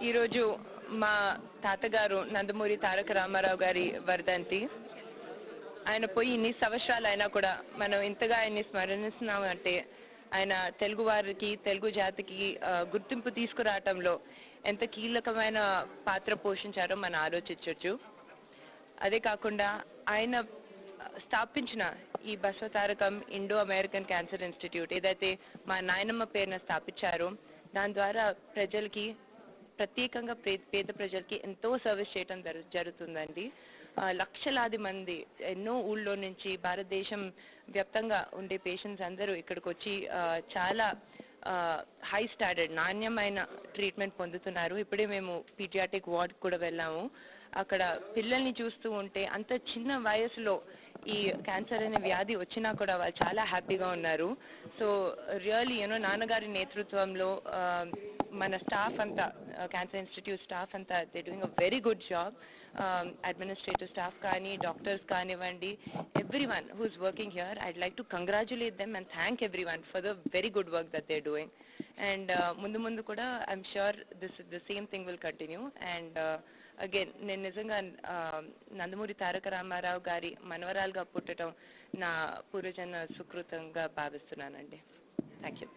ఈరోజు మా తాతగారు నందమూరి తారక రామారావు గారి వర్ధంతి. ఆయన పోయి ఇన్ని సంవత్సరాలు అయినా కూడా మనం ఇంతగా ఆయన్ని స్మరణిస్తున్నాం అంటే ఆయన తెలుగు వారికి, తెలుగు జాతికి గుర్తింపు తీసుకురావటంలో ఎంత కీలకమైన పాత్ర పోషించారో మనం ఆలోచించవచ్చు. అదే కాకుండా ఆయన స్థాపించిన ఈ Basavatarakam Indo American cancer institute ఏదైతే మా నాయనమ్మ పేరున స్థాపించారో దాని ద్వారా ప్రజలకి, ప్రత్యేకంగా పేద ప్రజలకి ఎంతో సర్వీస్ చేయడం జరుగుతుందండి. లక్షలాది మంది ఎన్నో ఊళ్ళో నుంచి భారతదేశం వ్యాప్తంగా ఉండే పేషెంట్స్ అందరూ ఇక్కడికి వచ్చి చాలా హై స్టాండర్డ్ నాణ్యమైన ట్రీట్మెంట్ పొందుతున్నారు. ఇప్పుడే మేము పీడియాట్రిక్ వార్డ్ కూడా వెళ్ళాము. అక్కడ పిల్లల్ని చూస్తూ ఉంటే అంత చిన్న వయసులో ఈ క్యాన్సర్ అనే వ్యాధి వచ్చినా కూడా వాళ్ళు చాలా హ్యాపీగా ఉన్నారు. సో రియల్లీ నాన్నగారి నేతృత్వంలో మన స్టాఫ్ అంతా, క్యాన్సర్ ఇన్స్టిట్యూట్ స్టాఫ్ అంతా they doing a very good job. Administrative staff కానీ, డాక్టర్స్ కానివ్వండి, everyone who is working here, I'd like to congratulate them and thank everyone for the very good work that they're doing. And mundu kuda I'm sure the same thing will continue. And again నేను నిజంగా నందమూరి తారక రామారావు గారి మనవరాలుగా పుట్టడం నా పూర్వజన్మ సుకృతంగా భావిస్తున్నానండి. Thank you.